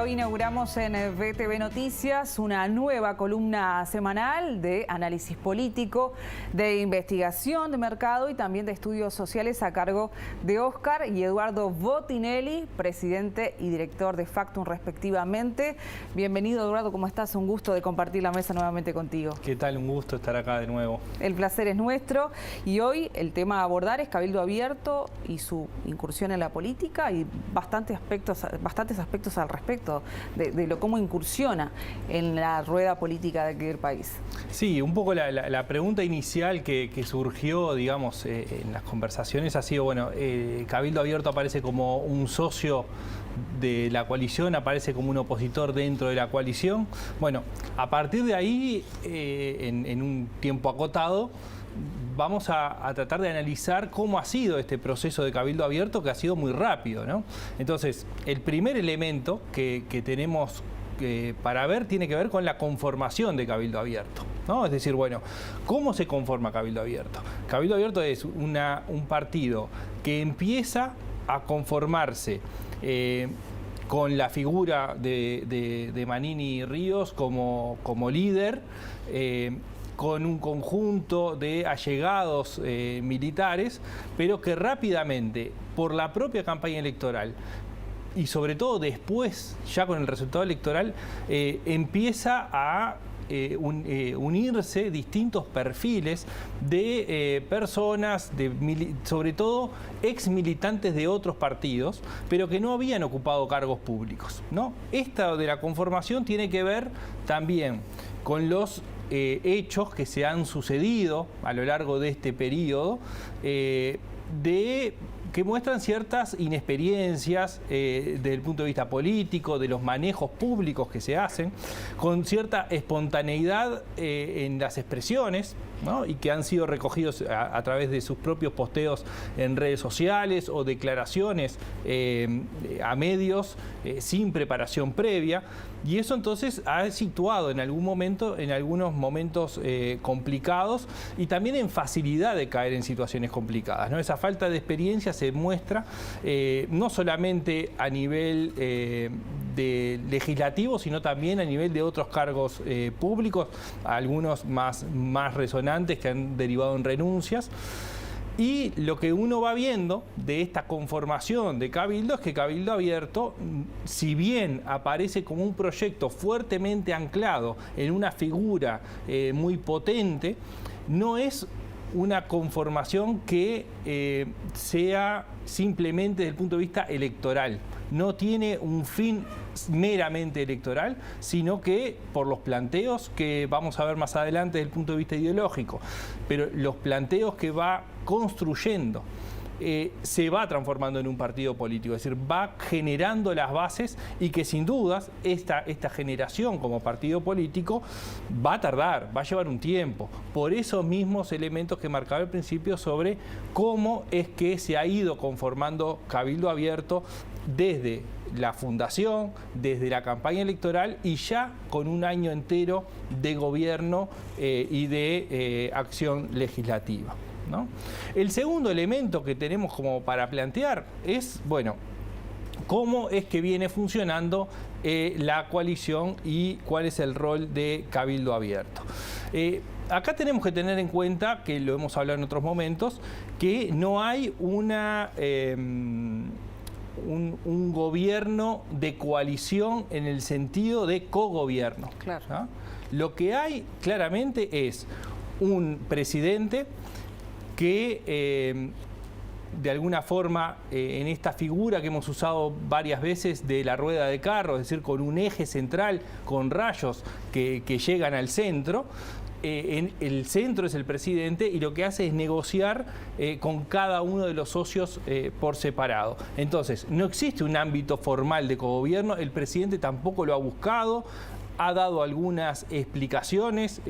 hoy inauguramos en VTV Noticias una nueva columna semanal de análisis político, de investigación de mercado y también de estudios sociales a cargo de Óscar y Eduardo Botinelli, presidente y director de Factum respectivamente. Bienvenido, Eduardo, ¿cómo estás? Un gusto de compartir la mesa nuevamente contigo. ¿Qué tal? Un gusto estar acá de nuevo. El placer es nuestro y hoy el tema a abordar es Cabildo Abierto y su incursión en la política y bastantes aspectos al respecto de cómo incursiona en la rueda política de aquel país. Sí, un poco la pregunta inicial que surgió, digamos, en las conversaciones ha sido, bueno, Cabildo Abierto aparece como un socio de la coalición, aparece como un opositor dentro de la coalición. Bueno, a partir de ahí, en un tiempo acotado, vamos a tratar de analizar cómo ha sido este proceso de Cabildo Abierto, que ha sido muy rápido, ¿no? Entonces, el primer elemento que tenemos para ver tiene que ver con la conformación de Cabildo Abierto, ¿no? Es decir, bueno, ¿cómo se conforma Cabildo Abierto? Cabildo Abierto es un partido que empieza a conformarse con la figura de Manini Ríos como líder, con un conjunto de allegados militares, pero que rápidamente, por la propia campaña electoral, y sobre todo después, ya con el resultado electoral, empieza a unirse distintos perfiles de personas, sobre todo ex militantes de otros partidos, pero que no habían ocupado cargos públicos, ¿no? Esta de la conformación tiene que ver también con los hechos que se han sucedido a lo largo de este periodo, que muestran ciertas inexperiencias desde el punto de vista político, de los manejos públicos que se hacen, con cierta espontaneidad en las expresiones, ¿no? Y que han sido recogidos a través de sus propios posteos en redes sociales o declaraciones a medios sin preparación previa. Y eso entonces ha situado en algunos momentos complicados y también en facilidad de caer en situaciones complicadas, ¿no? Esa falta de experiencia se muestra no solamente a nivel de legislativo, sino también a nivel de otros cargos públicos, algunos más resonantes que han derivado en renuncias. Y lo que uno va viendo de esta conformación de Cabildo es que Cabildo Abierto, si bien aparece como un proyecto fuertemente anclado en una figura muy potente, no es una conformación que sea simplemente desde el punto de vista electoral. No tiene un fin meramente electoral, sino que por los planteos que vamos a ver más adelante desde el punto de vista ideológico, pero los planteos que va construyendo, se va transformando en un partido político, es decir, va generando las bases y que sin dudas esta generación como partido político va a tardar, va a llevar un tiempo, por esos mismos elementos que marcaba al principio sobre cómo es que se ha ido conformando Cabildo Abierto desde la fundación, desde la campaña electoral y ya con un año entero de gobierno y de acción legislativa, ¿no? El segundo elemento que tenemos como para plantear es, bueno, cómo es que viene funcionando la coalición y cuál es el rol de Cabildo Abierto. Acá tenemos que tener en cuenta, que lo hemos hablado en otros momentos, que no hay un gobierno de coalición en el sentido de cogobierno. Claro. ¿No? Lo que hay claramente es un presidente que de alguna forma en esta figura que hemos usado varias veces de la rueda de carro, es decir, con un eje central, con rayos que llegan al centro, en el centro es el presidente y lo que hace es negociar con cada uno de los socios por separado. Entonces, no existe un ámbito formal de cogobierno, el presidente tampoco lo ha buscado, ha dado algunas explicaciones,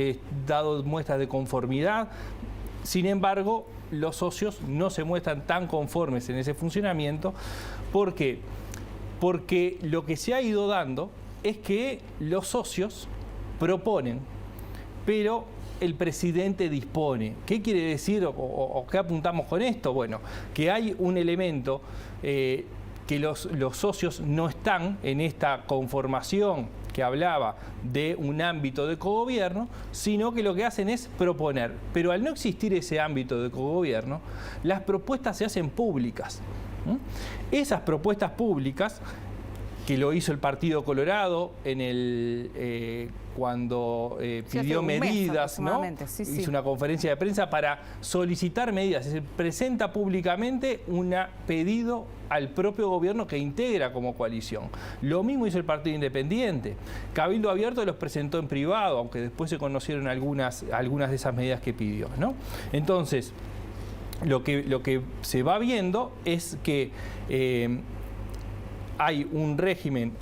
dado muestras de conformidad. Sin embargo, los socios no se muestran tan conformes en ese funcionamiento. ¿Por qué? Porque lo que se ha ido dando es que los socios proponen, pero el presidente dispone. ¿Qué quiere decir o qué apuntamos con esto? Bueno, que hay un elemento que los socios no están en esta conformación que hablaba de un ámbito de cogobierno, sino que lo que hacen es proponer. Pero al no existir ese ámbito de cogobierno, las propuestas se hacen públicas. Esas propuestas públicas, que lo hizo el Partido Colorado cuando pidió medidas, ¿no? Hizo una conferencia de prensa para solicitar medidas, es decir, presenta públicamente un pedido al propio gobierno que integra como coalición. Lo mismo hizo el Partido Independiente. Cabildo Abierto los presentó en privado, aunque después se conocieron algunas de esas medidas que pidió, ¿no? Entonces, lo que se va viendo es que hay un régimen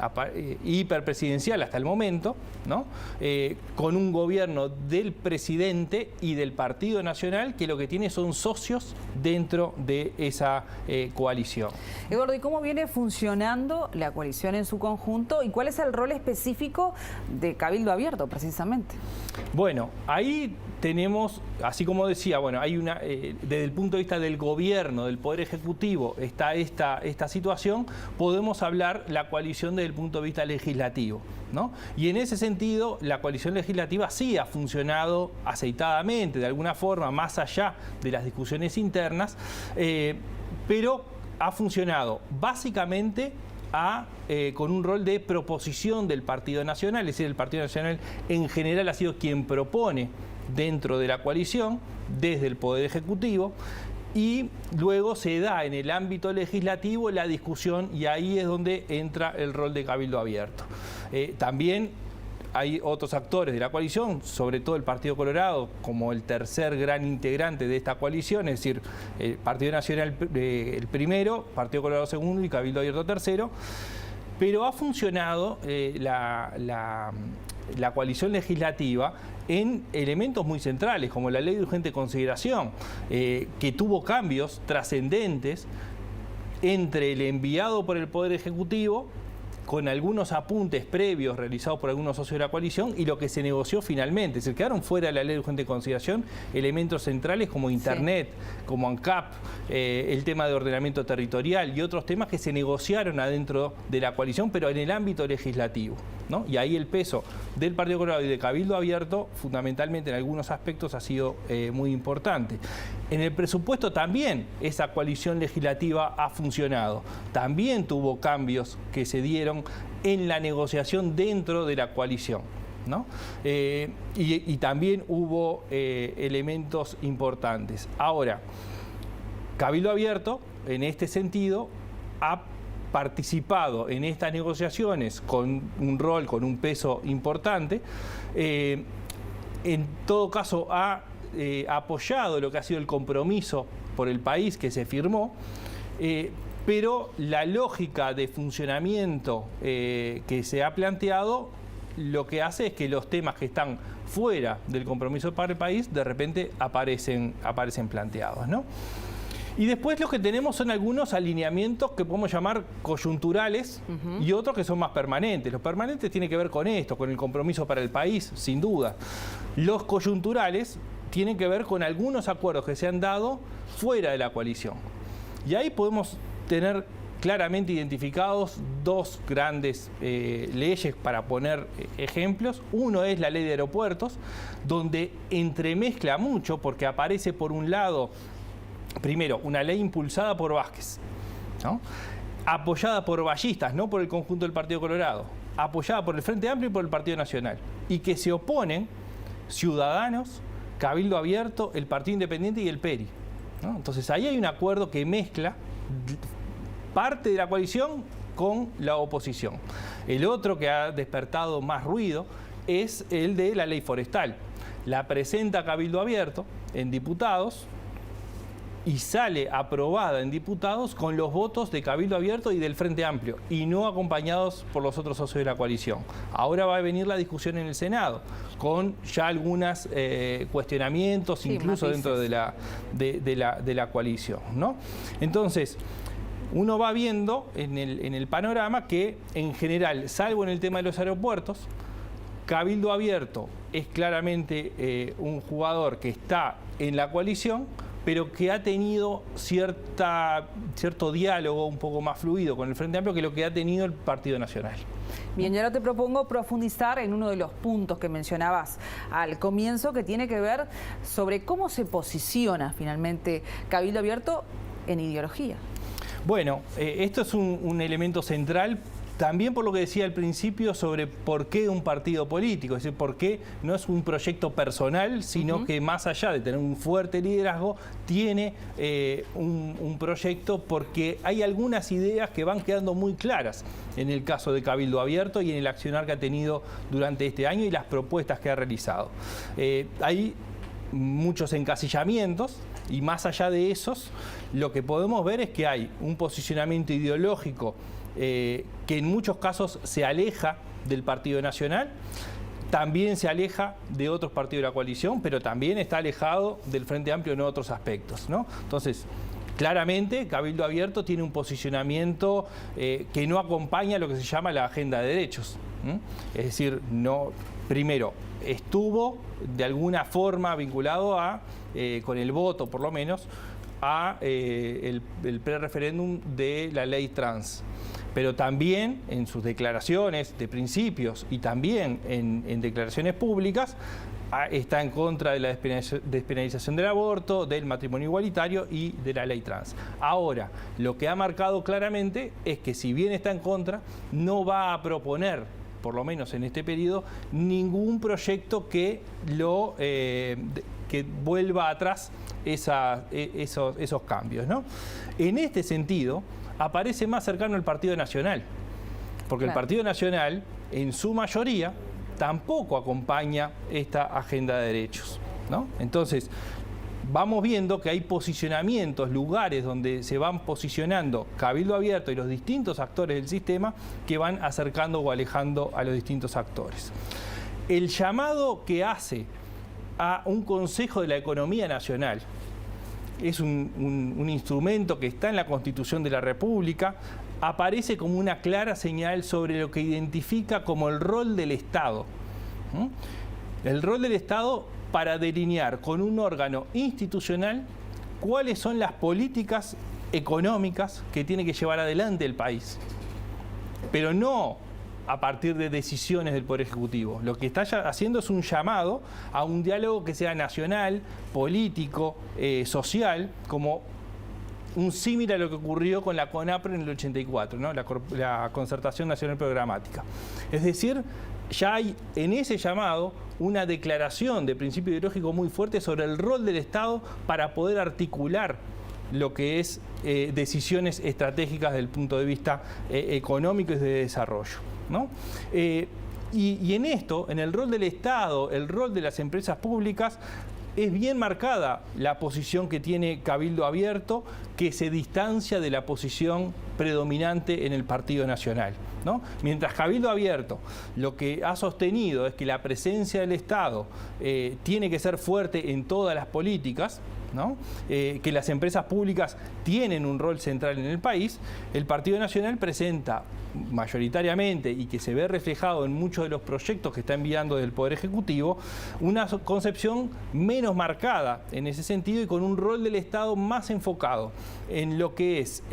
hiperpresidencial hasta el momento, ¿no? Con un gobierno del presidente y del Partido Nacional que lo que tiene son socios dentro de esa coalición. Eduardo, ¿y cómo viene funcionando la coalición en su conjunto y cuál es el rol específico de Cabildo Abierto precisamente? Bueno, ahí tenemos, así como decía, bueno, hay desde el punto de vista del gobierno, del Poder Ejecutivo, está esta situación, podemos hablar la coalición desde el punto de vista legislativo, ¿no? Y en ese sentido, la coalición legislativa sí ha funcionado aceitadamente, de alguna forma, más allá de las discusiones internas, pero ha funcionado básicamente con un rol de proposición del Partido Nacional, es decir, el Partido Nacional en general ha sido quien propone dentro de la coalición, desde el Poder Ejecutivo, y luego se da en el ámbito legislativo la discusión y ahí es donde entra el rol de Cabildo Abierto. También hay otros actores de la coalición, sobre todo el Partido Colorado, como el tercer gran integrante de esta coalición, es decir, el Partido Nacional el primero, Partido Colorado segundo y Cabildo Abierto tercero, pero ha funcionado la coalición legislativa en elementos muy centrales, como la ley de urgente consideración, que tuvo cambios trascendentes entre el enviado por el Poder Ejecutivo, con algunos apuntes previos realizados por algunos socios de la coalición y lo que se negoció finalmente. Se quedaron fuera de la ley de urgente consideración elementos centrales como Internet, como ANCAP, el tema de ordenamiento territorial y otros temas que se negociaron adentro de la coalición, pero en el ámbito legislativo, ¿no? Y ahí el peso del Partido Colorado y de Cabildo Abierto, fundamentalmente en algunos aspectos, ha sido muy importante. En el presupuesto también esa coalición legislativa ha funcionado. También tuvo cambios que se dieron en la negociación dentro de la coalición, ¿no? Y también hubo elementos importantes. Ahora, Cabildo Abierto, en este sentido, ha participado en estas negociaciones con un rol, con un peso importante. En todo caso, ha apoyado lo que ha sido el compromiso por el país que se firmó, pero la lógica de funcionamiento que se ha planteado lo que hace es que los temas que están fuera del compromiso para el país de repente aparecen planteados, ¿no? Y después lo que tenemos son algunos alineamientos que podemos llamar coyunturales y otros que son más permanentes. Los permanentes tienen que ver con esto, con el compromiso para el país, sin duda. Los coyunturales tienen que ver con algunos acuerdos que se han dado fuera de la coalición. Y ahí podemos tener claramente identificados dos grandes leyes para poner ejemplos. Uno es la ley de aeropuertos, donde entremezcla mucho porque aparece por un lado, primero, una ley impulsada por Vázquez, ¿no? Apoyada por ballistas, no por el conjunto del Partido Colorado, apoyada por el Frente Amplio y por el Partido Nacional, y que se oponen Ciudadanos, Cabildo Abierto, el Partido Independiente y el PERI, ¿no? Entonces ahí hay un acuerdo que mezcla parte de la coalición con la oposición. El otro que ha despertado más ruido es el de la ley forestal. La presenta Cabildo Abierto en diputados y sale aprobada en diputados con los votos de Cabildo Abierto y del Frente Amplio y no acompañados por los otros socios de la coalición. Ahora va a venir la discusión en el Senado con ya algunos cuestionamientos, sí, incluso matices dentro de la coalición, ¿no? Entonces, uno va viendo en el panorama que en general, salvo en el tema de los aeropuertos, Cabildo Abierto es claramente un jugador que está en la coalición, pero que ha tenido cierto diálogo un poco más fluido con el Frente Amplio que lo que ha tenido el Partido Nacional. Bien, yo ahora te propongo profundizar en uno de los puntos que mencionabas al comienzo, que tiene que ver sobre cómo se posiciona finalmente Cabildo Abierto en ideología. Bueno, esto es un elemento central. También por lo que decía al principio sobre por qué un partido político, es decir, por qué no es un proyecto personal, sino que más allá de tener un fuerte liderazgo, tiene un proyecto, porque hay algunas ideas que van quedando muy claras en el caso de Cabildo Abierto y en el accionar que ha tenido durante este año y las propuestas que ha realizado. Hay muchos encasillamientos y más allá de esos, lo que podemos ver es que hay un posicionamiento ideológico que en muchos casos se aleja del Partido Nacional, también se aleja de otros partidos de la coalición, pero también está alejado del Frente Amplio en otros aspectos, ¿no? Entonces, claramente, Cabildo Abierto tiene un posicionamiento que no acompaña lo que se llama la agenda de derechos. Es decir, primero, estuvo de alguna forma vinculado con el voto, por lo menos, a el pre-referéndum de la ley trans. Pero también en sus declaraciones de principios y también en declaraciones públicas está en contra de la despenalización del aborto, del matrimonio igualitario y de la ley trans. Ahora, lo que ha marcado claramente es que si bien está en contra, no va a proponer, por lo menos en este periodo, ningún proyecto que vuelva atrás esos cambios, ¿no? En este sentido, aparece más cercano al Partido Nacional, porque el Partido Nacional, en su mayoría, tampoco acompaña esta agenda de derechos, ¿no? Entonces, vamos viendo que hay posicionamientos, lugares donde se van posicionando Cabildo Abierto y los distintos actores del sistema que van acercando o alejando a los distintos actores. El llamado que hace a un Consejo de la Economía Nacional es un instrumento que está en la Constitución de la República, aparece como una clara señal sobre lo que identifica como el rol del Estado. El rol del Estado para delinear con un órgano institucional cuáles son las políticas económicas que tiene que llevar adelante el país. Pero no a partir de decisiones del Poder Ejecutivo. Lo que está haciendo es un llamado a un diálogo que sea nacional, político, social, como un símil a lo que ocurrió con la CONAPRE en el 84, ¿no? la Concertación Nacional Programática. Es decir, ya hay en ese llamado una declaración de principio ideológico muy fuerte sobre el rol del Estado para poder articular lo que es decisiones estratégicas desde el punto de vista económico y de desarrollo, ¿no? Y en esto, en el rol del Estado, el rol de las empresas públicas, es bien marcada la posición que tiene Cabildo Abierto, que se distancia de la posición predominante en el Partido Nacional, ¿no? Mientras Cabildo Abierto lo que ha sostenido es que la presencia del Estado tiene que ser fuerte en todas las políticas, ¿no? Que las empresas públicas tienen un rol central en el país, el Partido Nacional presenta mayoritariamente, y que se ve reflejado en muchos de los proyectos que está enviando del Poder Ejecutivo, una concepción menos marcada en ese sentido y con un rol del Estado más enfocado en lo que es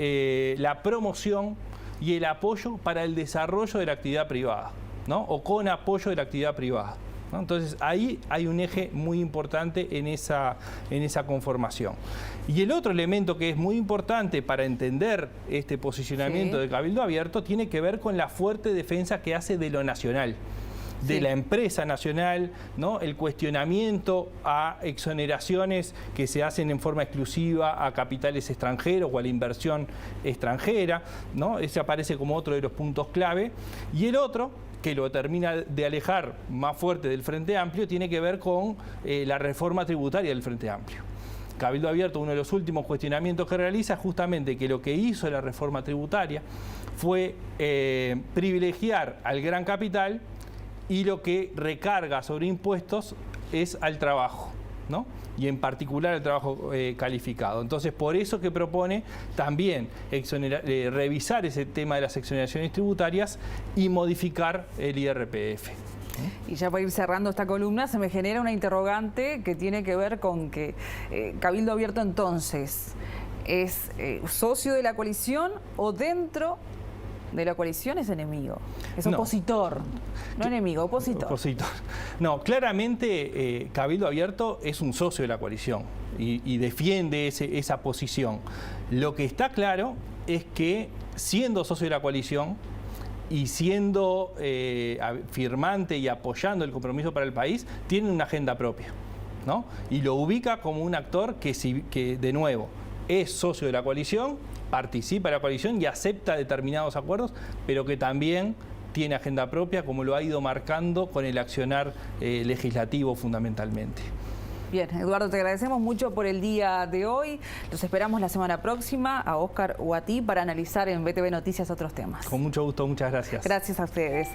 la promoción y el apoyo para el desarrollo de la actividad privada, ¿no? O con apoyo de la actividad privada, ¿no? Entonces ahí hay un eje muy importante en esa conformación. Y el otro elemento que es muy importante para entender este posicionamiento de Cabildo Abierto tiene que ver con la fuerte defensa que hace de lo nacional, de la empresa nacional, ¿no? El cuestionamiento a exoneraciones que se hacen en forma exclusiva a capitales extranjeros o a la inversión extranjera, ¿no? Ese aparece como otro de los puntos clave. Y el otro, que lo termina de alejar más fuerte del Frente Amplio, tiene que ver con la reforma tributaria del Frente Amplio. Cabildo Abierto, uno de los últimos cuestionamientos que realiza, justamente que lo que hizo la reforma tributaria fue privilegiar al gran capital y lo que recarga sobre impuestos es al trabajo, ¿no? Y en particular el trabajo calificado. Entonces, por eso que propone también revisar ese tema de las exoneraciones tributarias y modificar el IRPF. Y ya para ir cerrando esta columna, se me genera una interrogante que tiene que ver con que Cabildo Abierto entonces es socio de la coalición o dentro de la coalición es enemigo, es opositor, no enemigo, opositor. Opositor. No, claramente Cabildo Abierto es un socio de la coalición y defiende esa posición. Lo que está claro es que siendo socio de la coalición y siendo firmante y apoyando el compromiso para el país, tiene una agenda propia, ¿no? Y lo ubica como un actor que de nuevo, es socio de la coalición, participa de la coalición y acepta determinados acuerdos, pero que también tiene agenda propia, como lo ha ido marcando con el accionar legislativo fundamentalmente. Bien, Eduardo, te agradecemos mucho por el día de hoy. Los esperamos la semana próxima, a Óscar o a ti, para analizar en BTV Noticias otros temas. Con mucho gusto, muchas gracias. Gracias a ustedes.